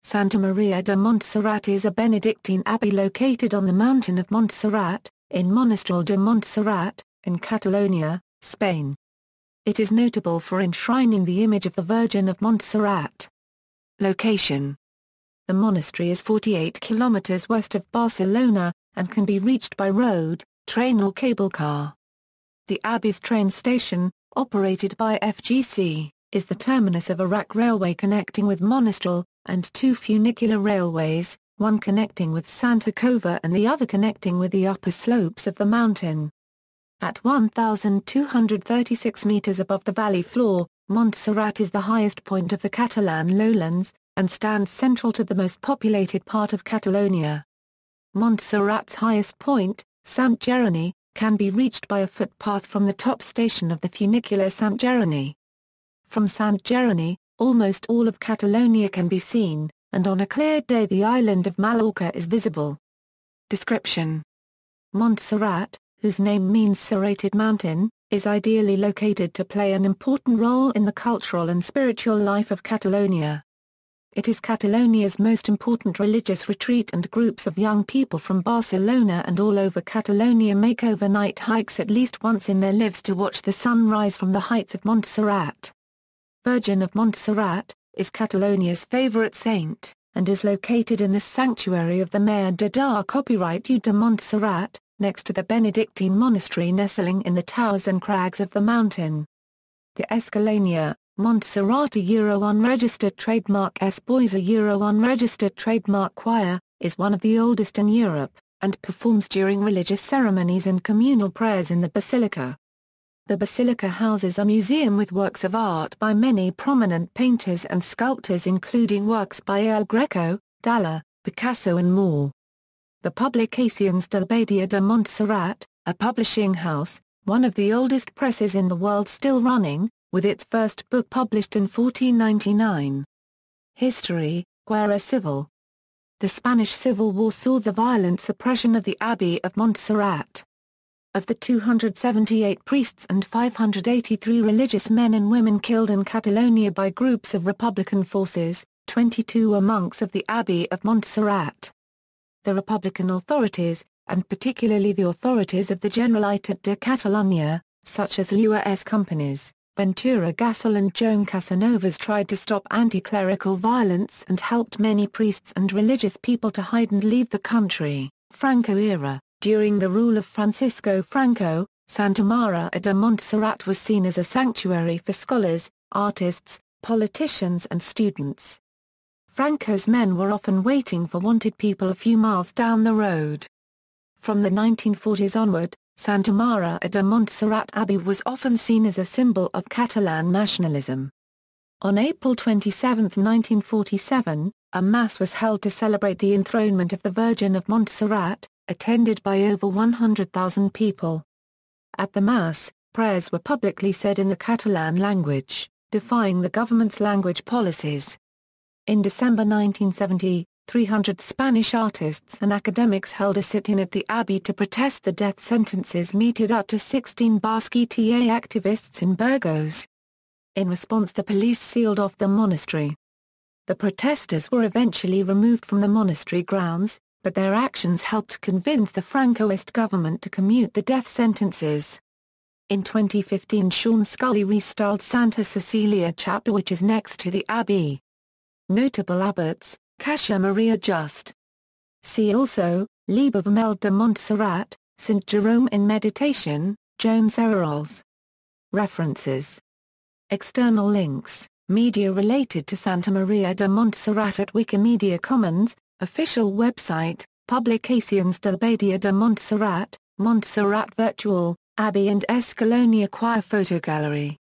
Santa Maria de Montserrat is a Benedictine abbey located on the mountain of Montserrat, in Monistrol de Montserrat, in Catalonia, Spain. It is notable for enshrining the image of the Virgin of Montserrat. Location: the monastery is 48 kilometers west of Barcelona, and can be reached by road, train or cable car. The abbey's train station, operated by FGC, is the terminus of a rack railway connecting with Monistrol, and two funicular railways, one connecting with Santa Cova and the other connecting with the upper slopes of the mountain. At 1,236 meters above the valley floor, Montserrat is the highest point of the Catalan lowlands, and stands central to the most populated part of Catalonia. Montserrat's highest point, Sant Jeroni, can be reached by a footpath from the top station of the funicular Sant Jeroni. From Sant Jeroni, almost all of Catalonia can be seen, and on a clear day the island of Mallorca is visible. Description: Montserrat, whose name means serrated mountain, is ideally located to play an important role in the cultural and spiritual life of Catalonia. It is Catalonia's most important religious retreat, and groups of young people from Barcelona and all over Catalonia make overnight hikes at least once in their lives to watch the sun rise from the heights of Montserrat. Virgin of Montserrat is Catalonia's favorite saint, and is located in the sanctuary of the Maria de Montserrat, next to the Benedictine monastery nestling in the towers and crags of the mountain. The Escalania, Montserrat unregistered trademark S. Boys unregistered trademark choir, is one of the oldest in Europe, and performs during religious ceremonies and communal prayers in the basilica. The basilica houses a museum with works of art by many prominent painters and sculptors, including works by El Greco, Dalla, Picasso and more. The Publicacions de l'Abbey de Montserrat, a publishing house, one of the oldest presses in the world still running, with its first book published in 1499. History, Guerra Civil. The Spanish Civil War saw the violent suppression of the Abbey of Montserrat. Of the 278 priests and 583 religious men and women killed in Catalonia by groups of Republican forces, 22 were monks of the Abbey of Montserrat. The Republican authorities, and particularly the authorities of the Generalitat de Catalunya, such as l'UAS companies, Ventura Gasol and Joan Casanovas, tried to stop anti-clerical violence and helped many priests and religious people to hide and leave the country. Franco era. During the rule of Francisco Franco, Santa Maria de Montserrat was seen as a sanctuary for scholars, artists, politicians and students. Franco's men were often waiting for wanted people a few miles down the road. From the 1940s onward, Santa Maria de Montserrat Abbey was often seen as a symbol of Catalan nationalism. On April 27, 1947, a mass was held to celebrate the enthronement of the Virgin of Montserrat, attended by over 100,000 people. At the mass, prayers were publicly said in the Catalan language, defying the government's language policies. In December 1970, 300 Spanish artists and academics held a sit-in at the Abbey to protest the death sentences meted out to 16 Basque ETA activists in Burgos. In response, the police sealed off the monastery. The protesters were eventually removed from the monastery grounds, but their actions helped convince the Francoist government to commute the death sentences. In 2015, Sean Scully restyled Santa Cecilia Chapel, which is next to the Abbey. Notable abbots: Cassia Maria Just. See also, Liber Vermell de Montserrat, St. Jerome in Meditation, Joan Serralls. References. External links: media related to Santa Maria de Montserrat at Wikimedia Commons, official website, Publicacions de l'Abbey de Montserrat, Montserrat Virtual, Abbey and Escalonia Choir Photo Gallery.